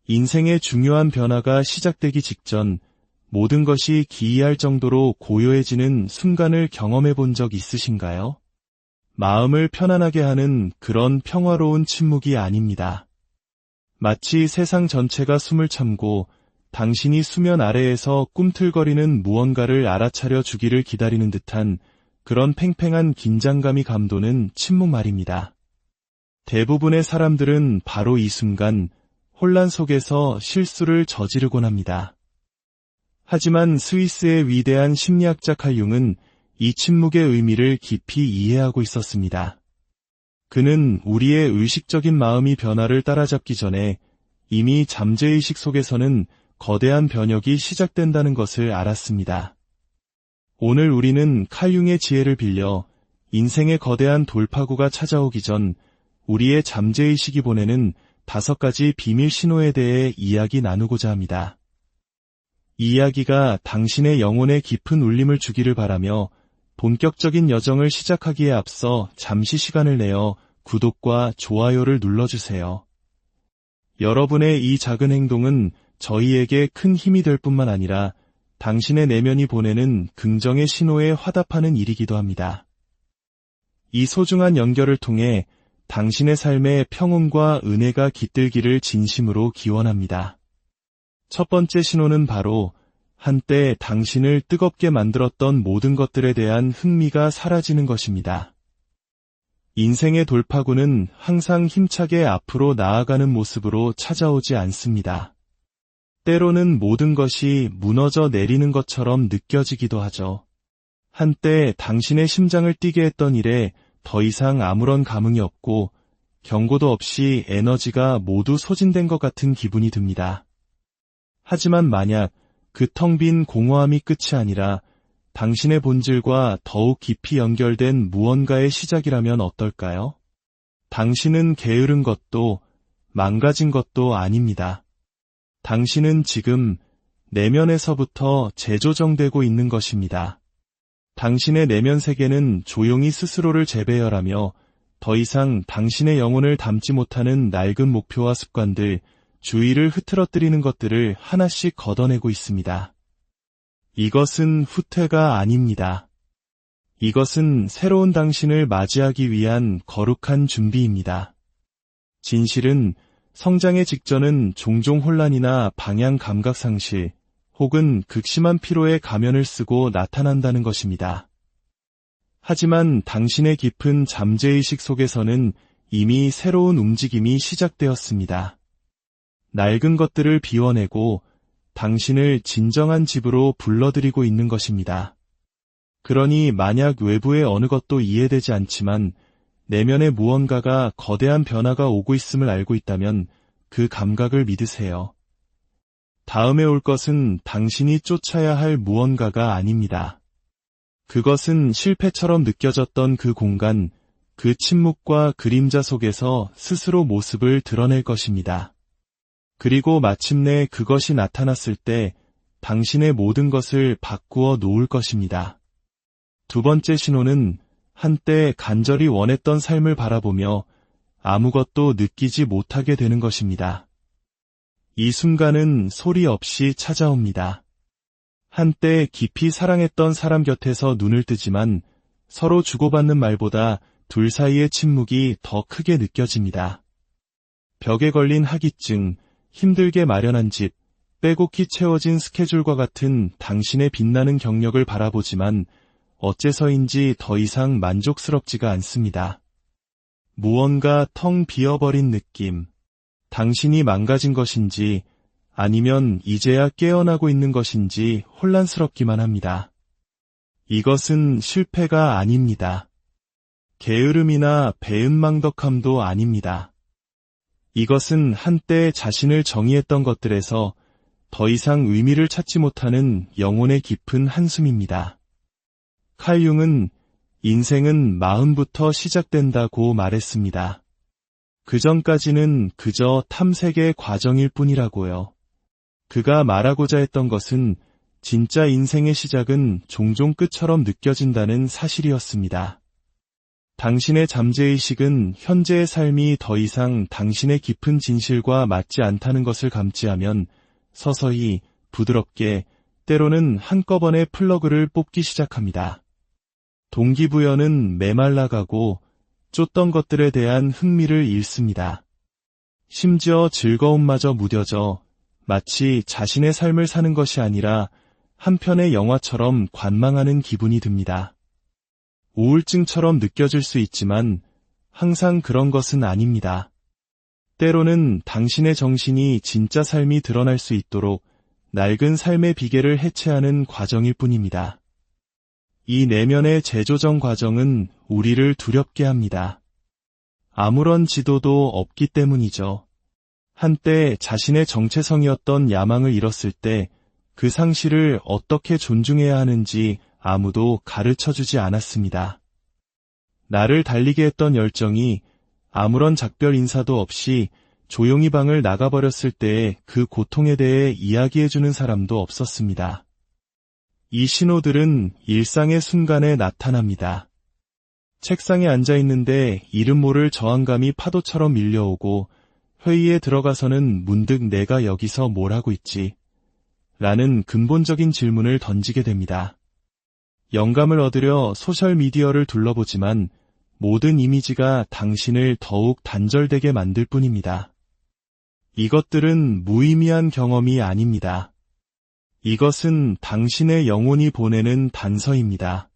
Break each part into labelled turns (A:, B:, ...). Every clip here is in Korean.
A: 인생의 중요한 변화가 시작되기 직전 모든 것이 기이할 정도로 고요해지는 순간을 경험해 본 적 있으신가요? 마음을 편안하게 하는 그런 평화로운 침묵이 아닙니다. 마치 세상 전체가 숨을 참고 당신이 수면 아래에서 꿈틀거리는 무언가를 알아차려 주기를 기다리는 듯한 그런 팽팽한 긴장감이 감도는 침묵 말입니다. 대부분의 사람들은 바로 이 순간 혼란 속에서 실수를 저지르곤 합니다. 하지만 스위스의 위대한 심리학자 칼 융은 이 침묵의 의미를 깊이 이해하고 있었습니다. 그는 우리의 의식적인 마음이 변화를 따라잡기 전에 이미 잠재의식 속에서는 거대한 변혁이 시작된다는 것을 알았습니다. 오늘 우리는 칼 융의 지혜를 빌려 인생의 거대한 돌파구가 찾아오기 전 우리의 잠재의식이 보내는 5가지 비밀 신호에 대해 이야기 나누고자 합니다. 이 이야기가 당신의 영혼에 깊은 울림을 주기를 바라며 본격적인 여정을 시작하기에 앞서 잠시 시간을 내어 구독과 좋아요를 눌러주세요. 여러분의 이 작은 행동은 저희에게 큰 힘이 될 뿐만 아니라 당신의 내면이 보내는 긍정의 신호에 화답하는 일이기도 합니다. 이 소중한 연결을 통해 당신의 삶에 평온과 은혜가 깃들기를 진심으로 기원합니다. 첫 번째 신호는 바로 한때 당신을 뜨겁게 만들었던 모든 것들에 대한 흥미가 사라지는 것입니다. 인생의 돌파구는 항상 힘차게 앞으로 나아가는 모습으로 찾아오지 않습니다. 때로는 모든 것이 무너져 내리는 것처럼 느껴지기도 하죠. 한때 당신의 심장을 뛰게 했던 일에 더 이상 아무런 감흥이 없고 경고도 없이 에너지가 모두 소진된 것 같은 기분이 듭니다. 하지만 만약 그 텅 빈 공허함이 끝이 아니라 당신의 본질과 더욱 깊이 연결된 무언가의 시작이라면 어떨까요? 당신은 게으른 것도 망가진 것도 아닙니다. 당신은 지금 내면에서부터 재조정되고 있는 것입니다. 당신의 내면 세계는 조용히 스스로를 재배열하며 더 이상 당신의 영혼을 담지 못하는 낡은 목표와 습관들, 주의를 흐트러뜨리는 것들을 하나씩 걷어내고 있습니다. 이것은 후퇴가 아닙니다. 이것은 새로운 당신을 맞이하기 위한 거룩한 준비입니다. 진실은 성장의 직전은 종종 혼란이나 방향 감각 상실, 혹은 극심한 피로의 가면을 쓰고 나타난다는 것입니다. 하지만 당신의 깊은 잠재의식 속에서는 이미 새로운 움직임이 시작되었습니다. 낡은 것들을 비워내고 당신을 진정한 집으로 불러들이고 있는 것입니다. 그러니 만약 외부의 어느 것도 이해되지 않지만 내면의 무언가가 거대한 변화가 오고 있음을 알고 있다면 그 감각을 믿으세요. 다음에 올 것은 당신이 쫓아야 할 무언가가 아닙니다. 그것은 실패처럼 느껴졌던 그 공간, 그 침묵과 그림자 속에서 스스로 모습을 드러낼 것입니다. 그리고 마침내 그것이 나타났을 때 당신의 모든 것을 바꾸어 놓을 것입니다. 두 번째 신호는 한때 간절히 원했던 삶을 바라보며 아무것도 느끼지 못하게 되는 것입니다. 이 순간은 소리 없이 찾아옵니다. 한때 깊이 사랑했던 사람 곁에서 눈을 뜨지만 서로 주고받는 말보다 둘 사이의 침묵이 더 크게 느껴집니다. 벽에 걸린 학위증, 힘들게 마련한 집, 빼곡히 채워진 스케줄과 같은 당신의 빛나는 경력을 바라보지만 어째서인지 더 이상 만족스럽지가 않습니다. 무언가 텅 비어버린 느낌, 당신이 망가진 것인지 아니면 이제야 깨어나고 있는 것인지 혼란스럽기만 합니다. 이것은 실패가 아닙니다. 게으름이나 배은망덕함도 아닙니다. 이것은 한때 자신을 정의했던 것들에서 더 이상 의미를 찾지 못하는 영혼의 깊은 한숨입니다. 칼 융은 인생은 마음부터 시작된다고 말했습니다. 그 전까지는 그저 탐색의 과정일 뿐이라고요. 그가 말하고자 했던 것은 진짜 인생의 시작은 종종 끝처럼 느껴진다는 사실이었습니다. 당신의 잠재의식은 현재의 삶이 더 이상 당신의 깊은 진실과 맞지 않다는 것을 감지하면 서서히, 부드럽게, 때로는 한꺼번에 플러그를 뽑기 시작합니다. 동기부여는 메말라가고 쫓던 것들에 대한 흥미를 잃습니다. 심지어 즐거움마저 무뎌져 마치 자신의 삶을 사는 것이 아니라 한 편의 영화처럼 관망하는 기분이 듭니다. 우울증처럼 느껴질 수 있지만 항상 그런 것은 아닙니다. 때로는 당신의 정신이 진짜 삶이 드러날 수 있도록 낡은 삶의 비계를 해체하는 과정일 뿐입니다. 이 내면의 재조정 과정은 우리를 두렵게 합니다. 아무런 지도도 없기 때문이죠. 한때 자신의 정체성이었던 야망을 잃었을 때 그 상실을 어떻게 존중해야 하는지 아무도 가르쳐주지 않았습니다. 나를 달리게 했던 열정이 아무런 작별 인사도 없이 조용히 방을 나가버렸을 때의 그 고통에 대해 이야기해주는 사람도 없었습니다. 이 신호들은 일상의 순간에 나타납니다. 책상에 앉아있는데 이름 모를 저항감이 파도처럼 밀려오고 회의에 들어가서는 문득 내가 여기서 뭘 하고 있지? 라는 근본적인 질문을 던지게 됩니다. 영감을 얻으려 소셜미디어를 둘러보지만 모든 이미지가 당신을 더욱 단절되게 만들 뿐입니다. 이것들은 무의미한 경험이 아닙니다. 이것은 당신의 영혼이 보내는 단서입니다.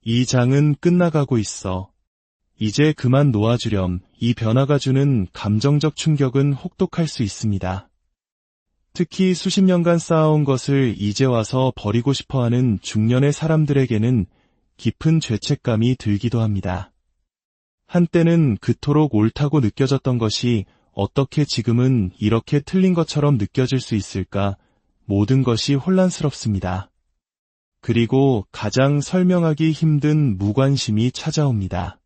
A: 이 장은 끝나가고 있어. 이제 그만 놓아주렴. 이 변화가 주는 감정적 충격은 혹독할 수 있습니다. 특히 수십 년간 쌓아온 것을 이제 와서 버리고 싶어하는 중년의 사람들에게는 깊은 죄책감이 들기도 합니다. 한때는 그토록 옳다고 느껴졌던 것이 어떻게 지금은 이렇게 틀린 것처럼 느껴질 수 있을까? 모든 것이 혼란스럽습니다. 그리고 가장 설명하기 힘든 무관심이 찾아옵니다.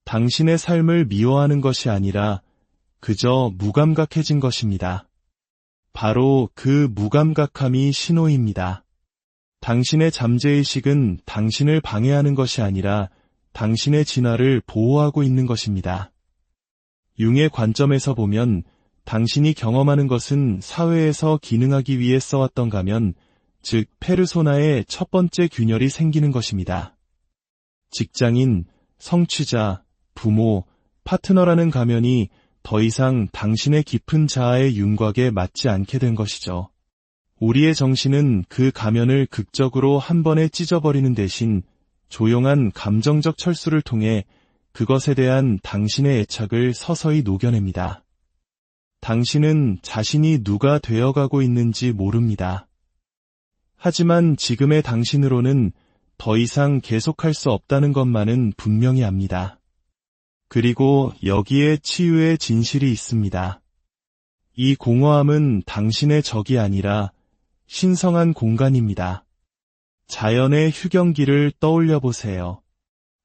A: 당신의 삶을 미워하는 것이 아니라 그저 무감각해진 것입니다. 바로 그 무감각함이 신호입니다. 당신의 잠재의식은 당신을 방해하는 것이 아니라 당신의 진화를 보호하고 있는 것입니다. 융의 관점에서 보면 당신이 경험하는 것은 사회에서 기능하기 위해 써왔던 가면, 즉 페르소나의 첫 번째 균열이 생기는 것입니다. 직장인, 성취자, 부모, 파트너라는 가면이 더 이상 당신의 깊은 자아의 윤곽에 맞지 않게 된 것이죠. 우리의 정신은 그 가면을 극적으로 한 번에 찢어버리는 대신 조용한 감정적 철수를 통해 그것에 대한 당신의 애착을 서서히 녹여냅니다. 당신은 자신이 누가 되어가고 있는지 모릅니다. 하지만 지금의 당신으로는 더 이상 계속할 수 없다는 것만은 분명히 압니다. 그리고 여기에 치유의 진실이 있습니다. 이 공허함은 당신의 적이 아니라 신성한 공간입니다. 자연의 휴경기를 떠올려 보세요.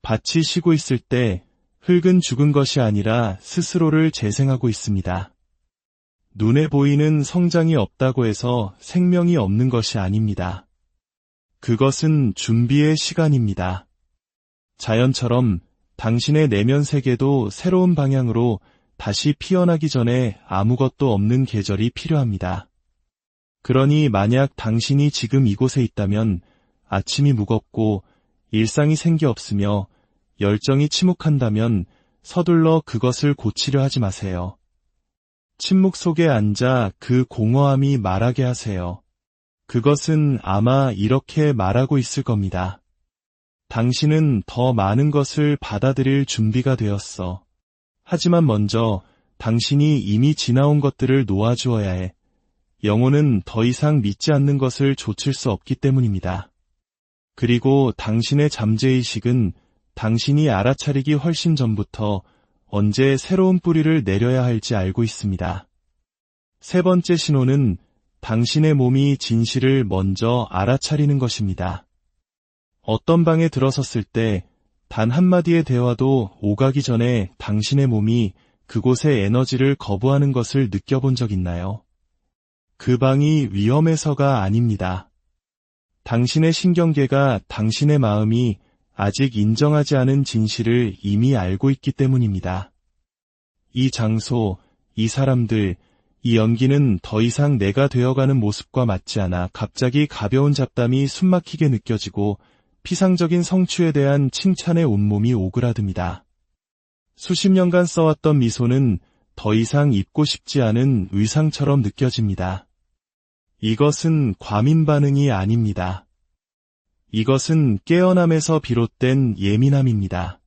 A: 밭이 쉬고 있을 때 흙은 죽은 것이 아니라 스스로를 재생하고 있습니다. 눈에 보이는 성장이 없다고 해서 생명이 없는 것이 아닙니다. 그것은 준비의 시간입니다. 자연처럼 당신의 내면 세계도 새로운 방향으로 다시 피어나기 전에 아무것도 없는 계절이 필요합니다. 그러니 만약 당신이 지금 이곳에 있다면 아침이 무겁고 일상이 생기 없으며 열정이 침묵한다면 서둘러 그것을 고치려 하지 마세요. 침묵 속에 앉아 그 공허함이 말하게 하세요. 그것은 아마 이렇게 말하고 있을 겁니다. 당신은 더 많은 것을 받아들일 준비가 되었어. 하지만 먼저 당신이 이미 지나온 것들을 놓아주어야 해. 영혼은 더 이상 믿지 않는 것을 좇을 수 없기 때문입니다. 그리고 당신의 잠재의식은 당신이 알아차리기 훨씬 전부터 언제 새로운 뿌리를 내려야 할지 알고 있습니다. 세 번째 신호는 당신의 몸이 진실을 먼저 알아차리는 것입니다. 어떤 방에 들어섰을 때 단 한마디의 대화도 오가기 전에 당신의 몸이 그곳의 에너지를 거부하는 것을 느껴본 적 있나요? 그 방이 위험해서가 아닙니다. 당신의 신경계가 당신의 마음이 아직 인정하지 않은 진실을 이미 알고 있기 때문입니다. 이 장소, 이 사람들, 이 연기는 더 이상 내가 되어가는 모습과 맞지 않아 갑자기 가벼운 잡담이 숨막히게 느껴지고 피상적인 성취에 대한 칭찬에 온몸이 오그라듭니다. 수십 년간 써왔던 미소는 더 이상 입고 싶지 않은 의상처럼 느껴집니다. 이것은 과민 반응이 아닙니다. 이것은 깨어남에서 비롯된 예민함입니다.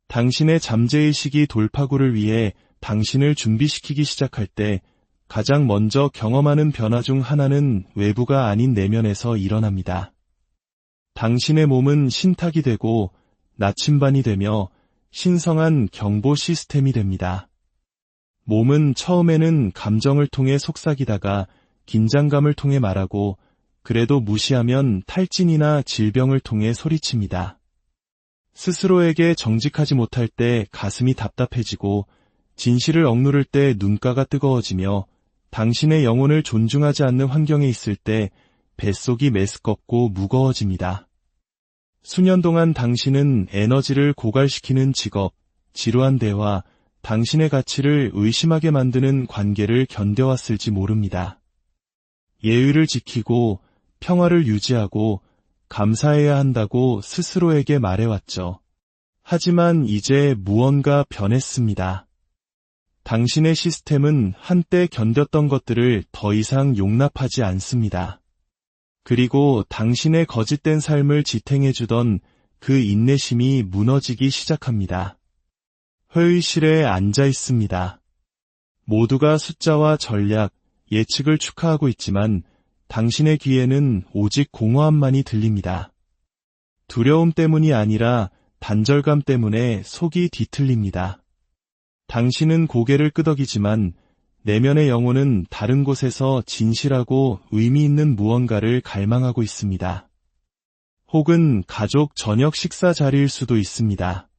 A: 당신의 잠재의식이 돌파구를 위해 당신을 준비시키기 시작할 때 가장 먼저 경험하는 변화 중 하나는 외부가 아닌 내면에서 일어납니다. 당신의 몸은 신탁이 되고 나침반이 되며 신성한 경보 시스템이 됩니다. 몸은 처음에는 감정을 통해 속삭이다가 긴장감을 통해 말하고 그래도 무시하면 탈진이나 질병을 통해 소리칩니다. 스스로에게 정직하지 못할 때 가슴이 답답해지고 진실을 억누를 때 눈가가 뜨거워지며 당신의 영혼을 존중하지 않는 환경에 있을 때 뱃속이 메스껍고 무거워집니다. 수년 동안 당신은 에너지를 고갈시키는 직업, 지루한 대화, 당신의 가치를 의심하게 만드는 관계를 견뎌왔을지 모릅니다. 예의를 지키고 평화를 유지하고 감사해야 한다고 스스로에게 말해왔죠. 하지만 이제 무언가 변했습니다. 당신의 시스템은 한때 견뎠던 것들을 더 이상 용납하지 않습니다. 그리고 당신의 거짓된 삶을 지탱해주던 그 인내심이 무너지기 시작합니다. 회의실에 앉아 있습니다. 모두가 숫자와 전략, 예측을 축하하고 있지만 당신의 귀에는 오직 공허함만이 들립니다. 두려움 때문이 아니라 단절감 때문에 속이 뒤틀립니다. 당신은 고개를 끄덕이지만 내면의 영혼은 다른 곳에서 진실하고 의미 있는 무언가를 갈망하고 있습니다. 혹은 가족 저녁 식사 자리일 수도 있습니다.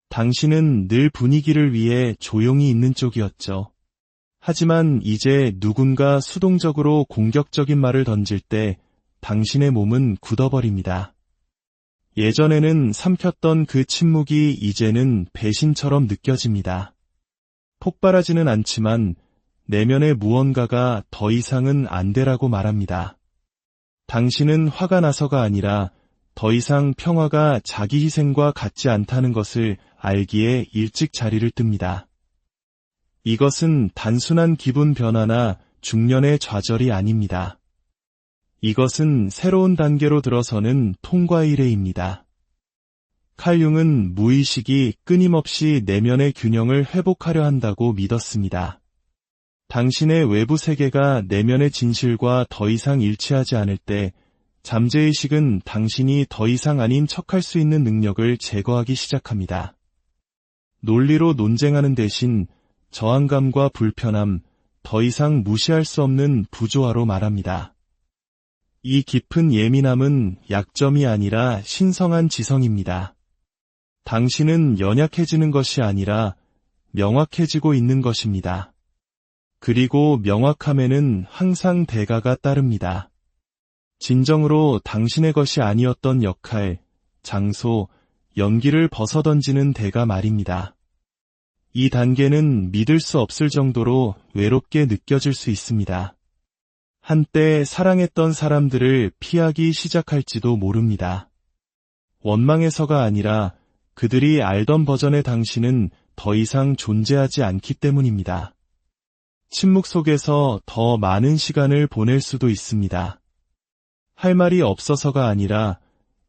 A: 당신은 늘 분위기를 위해 조용히 있는 쪽이었죠. 하지만 이제 누군가 수동적으로 공격적인 말을 던질 때 당신의 몸은 굳어버립니다. 예전에는 삼켰던 그 침묵이 이제는 배신처럼 느껴집니다. 폭발하지는 않지만 내면의 무언가가 더 이상은 안 되라고 말합니다. 당신은 화가 나서가 아니라 더 이상 평화가 자기 희생과 같지 않다는 것을 알기에 일찍 자리를 뜹니다. 이것은 단순한 기분 변화나 중년의 좌절이 아닙니다. 이것은 새로운 단계로 들어서는 통과의 이래입니다. 칼 융은 무의식이 끊임없이 내면의 균형을 회복하려 한다고 믿었습니다. 당신의 외부 세계가 내면의 진실과 더 이상 일치하지 않을 때 잠재의식은 당신이 더 이상 아닌 척할 수 있는 능력을 제거하기 시작합니다. 논리로 논쟁하는 대신 저항감과 불편함, 더 이상 무시할 수 없는 부조화로 말합니다. 이 깊은 예민함은 약점이 아니라 신성한 지성입니다. 당신은 연약해지는 것이 아니라 명확해지고 있는 것입니다. 그리고 명확함에는 항상 대가가 따릅니다. 진정으로 당신의 것이 아니었던 역할, 장소, 연기를 벗어던지는 대가 말입니다. 이 단계는 믿을 수 없을 정도로 외롭게 느껴질 수 있습니다. 한때 사랑했던 사람들을 피하기 시작할지도 모릅니다. 원망해서가 아니라 그들이 알던 버전의 당신은 더 이상 존재하지 않기 때문입니다. 침묵 속에서 더 많은 시간을 보낼 수도 있습니다. 할 말이 없어서가 아니라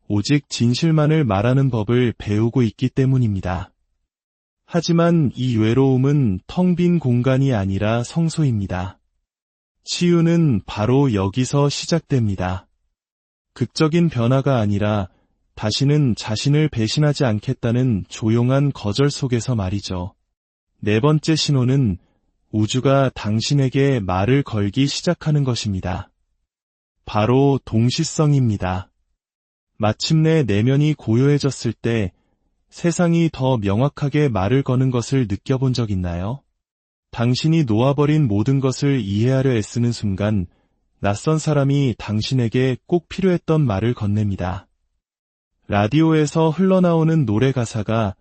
A: 오직 진실만을 말하는 법을 배우고 있기 때문입니다. 하지만 이 외로움은 텅 빈 공간이 아니라 성소입니다. 치유는 바로 여기서 시작됩니다. 극적인 변화가 아니라 다시는 자신을 배신하지 않겠다는 조용한 거절 속에서 말이죠. 네 번째 신호는 우주가 당신에게 말을 걸기 시작하는 것입니다. 바로 동시성입니다. 마침내 내면이 고요해졌을 때 세상이 더 명확하게 말을 거는 것을 느껴본 적 있나요? 당신이 놓아버린 모든 것을 이해하려 애쓰는 순간 낯선 사람이 당신에게 꼭 필요했던 말을 건넵니다. 라디오에서 흘러나오는 노래 가사가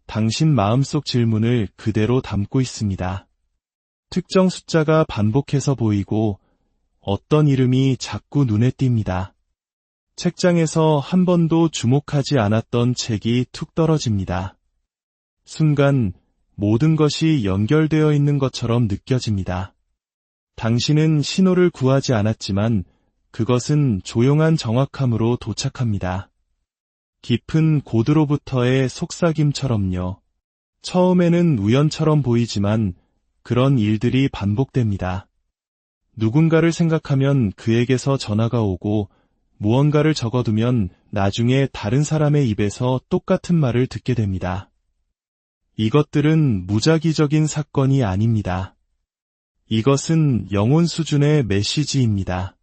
A: 당신 마음속 질문을 그대로 담고 있습니다. 특정 숫자가 반복해서 보이고 어떤 이름이 자꾸 눈에 띕니다. 책장에서 한 번도 주목하지 않았던 책이 툭 떨어집니다. 순간 모든 것이 연결되어 있는 것처럼 느껴집니다. 당신은 신호를 구하지 않았지만 그것은 조용한 정확함으로 도착합니다. 깊은 고드로부터의 속삭임처럼요. 처음에는 우연처럼 보이지만 그런 일들이 반복됩니다. 누군가를 생각하면 그에게서 전화가 오고 무언가를 적어두면 나중에 다른 사람의 입에서 똑같은 말을 듣게 됩니다. 이것들은 무작위적인 사건이 아닙니다. 이것은 영혼 수준의 메시지입니다.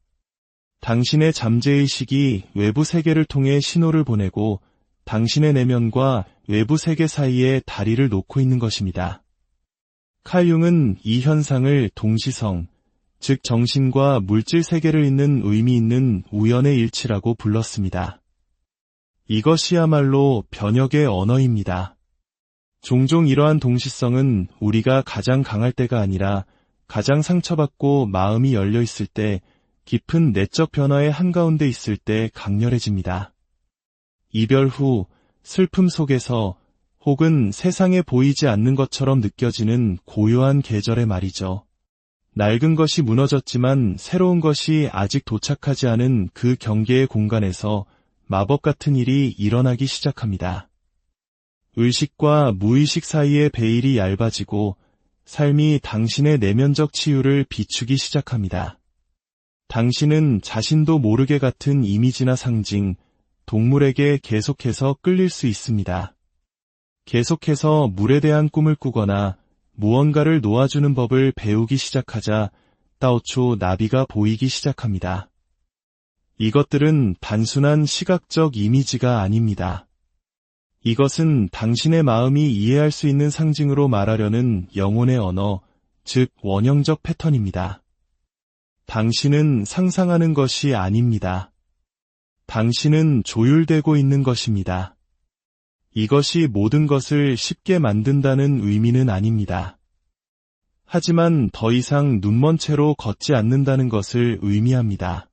A: 당신의 잠재의식이 외부 세계를 통해 신호를 보내고 당신의 내면과 외부 세계 사이에 다리를 놓고 있는 것입니다. 칼 융은 이 현상을 동시성, 즉 정신과 물질 세계를 잇는 의미 있는 우연의 일치라고 불렀습니다. 이것이야말로 변혁의 언어입니다. 종종 이러한 동시성은 우리가 가장 강할 때가 아니라 가장 상처받고 마음이 열려 있을 때, 깊은 내적 변화의 한가운데 있을 때 강렬해집니다. 이별 후 슬픔 속에서 혹은 세상에 보이지 않는 것처럼 느껴지는 고요한 계절의 말이죠. 낡은 것이 무너졌지만 새로운 것이 아직 도착하지 않은 그 경계의 공간에서 마법 같은 일이 일어나기 시작합니다. 의식과 무의식 사이의 베일이 얇아지고 삶이 당신의 내면적 치유를 비추기 시작합니다. 당신은 자신도 모르게 같은 이미지나 상징, 동물에게 계속해서 끌릴 수 있습니다. 계속해서 물에 대한 꿈을 꾸거나 무언가를 놓아주는 법을 배우기 시작하자 따오초 나비가 보이기 시작합니다. 이것들은 단순한 시각적 이미지가 아닙니다. 이것은 당신의 마음이 이해할 수 있는 상징으로 말하려는 영혼의 언어, 즉 원형적 패턴입니다. 당신은 상상하는 것이 아닙니다. 당신은 조율되고 있는 것입니다. 이것이 모든 것을 쉽게 만든다는 의미는 아닙니다. 하지만 더 이상 눈먼 채로 걷지 않는다는 것을 의미합니다.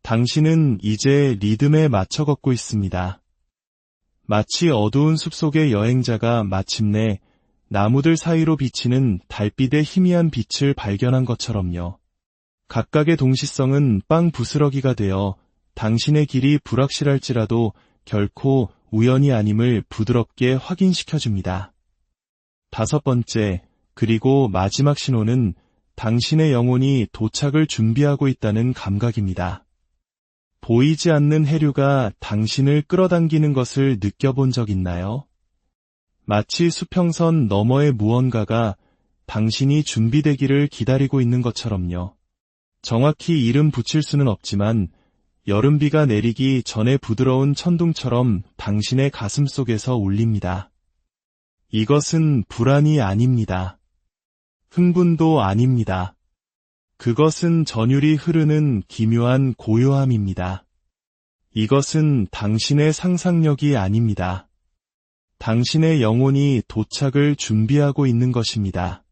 A: 당신은 이제 리듬에 맞춰 걷고 있습니다. 마치 어두운 숲속의 여행자가 마침내 나무들 사이로 비치는 달빛의 희미한 빛을 발견한 것처럼요. 각각의 동시성은 빵 부스러기가 되어 당신의 길이 불확실할지라도 결코 우연이 아님을 부드럽게 확인시켜줍니다. 5번째, 그리고 마지막 신호는 당신의 영혼이 도착을 준비하고 있다는 감각입니다. 보이지 않는 해류가 당신을 끌어당기는 것을 느껴본 적 있나요? 마치 수평선 너머의 무언가가 당신이 준비되기를 기다리고 있는 것처럼요. 정확히 이름 붙일 수는 없지만 여름비가 내리기 전에 부드러운 천둥처럼 당신의 가슴 속에서 울립니다. 이것은 불안이 아닙니다. 흥분도 아닙니다. 그것은 전율이 흐르는 기묘한 고요함입니다. 이것은 당신의 상상력이 아닙니다. 당신의 영혼이 도착을 준비하고 있는 것입니다.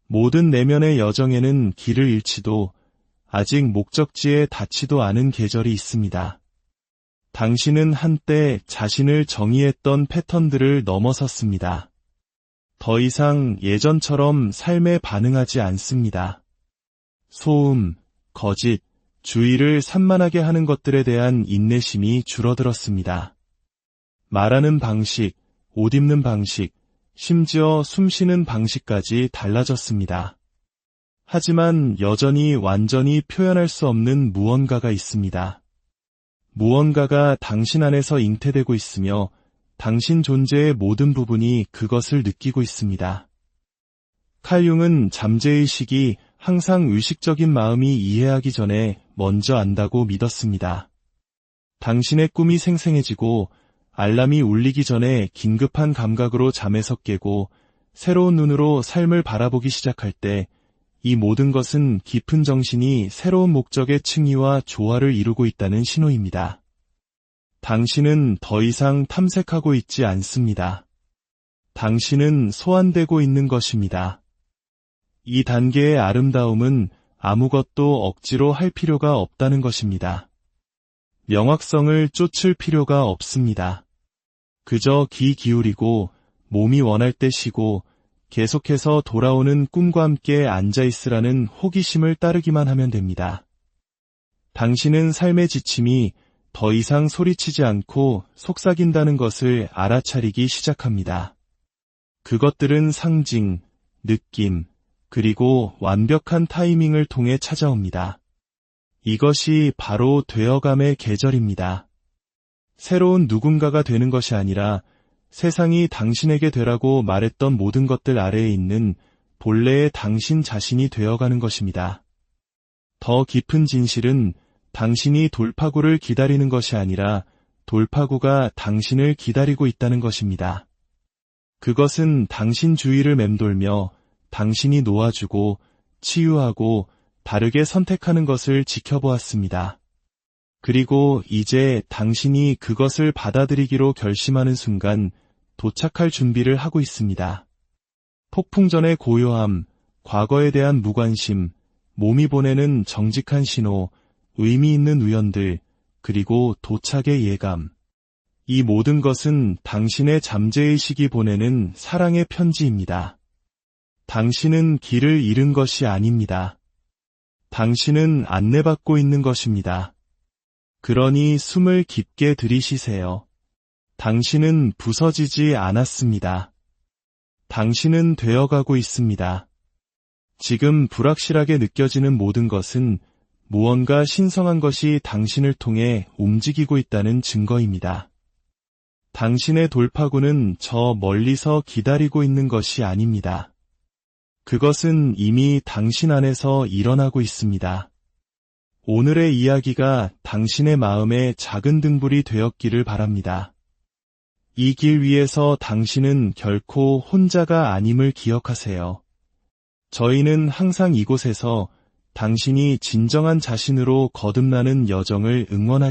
A: 모든 내면의 여정에는 길을 잃지도 아직 목적지에 닿지도 않은 계절이 있습니다. 당신은 한때 자신을 정의했던 패턴들을 넘어섰습니다. 더 이상 예전처럼 삶에 반응하지 않습니다. 소음, 거짓, 주의를 산만하게 하는 것들에 대한 인내심이 줄어들었습니다. 말하는 방식, 옷 입는 방식, 심지어 숨쉬는 방식까지 달라졌습니다. 하지만 여전히 완전히 표현할 수 없는 무언가가 있습니다. 무언가가 당신 안에서 잉태되고 있으며 당신 존재의 모든 부분이 그것을 느끼고 있습니다. 칼 융은 잠재의식이 항상 의식적인 마음이 이해하기 전에 먼저 안다고 믿었습니다. 당신의 꿈이 생생해지고 알람이 울리기 전에 긴급한 감각으로 잠에서 깨고 새로운 눈으로 삶을 바라보기 시작할 때 이 모든 것은 깊은 정신이 새로운 목적의 층위와 조화를 이루고 있다는 신호입니다. 당신은 더 이상 탐색하고 있지 않습니다. 당신은 소환되고 있는 것입니다. 이 단계의 아름다움은 아무것도 억지로 할 필요가 없다는 것입니다. 명확성을 쫓을 필요가 없습니다. 그저 귀 기울이고 몸이 원할 때 쉬고 계속해서 돌아오는 꿈과 함께 앉아있으라는 호기심을 따르기만 하면 됩니다. 당신은 삶의 지침이 더 이상 소리치지 않고 속삭인다는 것을 알아차리기 시작합니다. 그것들은 상징, 느낌, 그리고 완벽한 타이밍을 통해 찾아옵니다. 이것이 바로 되어감의 계절입니다. 새로운 누군가가 되는 것이 아니라 세상이 당신에게 되라고 말했던 모든 것들 아래에 있는 본래의 당신 자신이 되어가는 것입니다. 더 깊은 진실은 당신이 돌파구를 기다리는 것이 아니라 돌파구가 당신을 기다리고 있다는 것입니다. 그것은 당신 주위를 맴돌며 당신이 놓아주고 치유하고 다르게 선택하는 것을 지켜보았습니다. 그리고 이제 당신이 그것을 받아들이기로 결심하는 순간 도착할 준비를 하고 있습니다. 폭풍전의 고요함, 과거에 대한 무관심, 몸이 보내는 정직한 신호, 의미 있는 우연들, 그리고 도착의 예감. 이 모든 것은 당신의 잠재의식이 보내는 사랑의 편지입니다. 당신은 길을 잃은 것이 아닙니다. 당신은 안내받고 있는 것입니다. 그러니 숨을 깊게 들이쉬세요. 당신은 부서지지 않았습니다. 당신은 되어가고 있습니다. 지금 불확실하게 느껴지는 모든 것은 무언가 신성한 것이 당신을 통해 움직이고 있다는 증거입니다. 당신의 돌파구는 저 멀리서 기다리고 있는 것이 아닙니다. 그것은 이미 당신 안에서 일어나고 있습니다. 오늘의 이야기가 당신의 마음에 작은 등불이 되었기를 바랍니다. 이 길 위에서 당신은 결코 혼자가 아님을 기억하세요. 저희는 항상 이곳에서 당신이 진정한 자신으로 거듭나는 여정을 응원하겠습니다.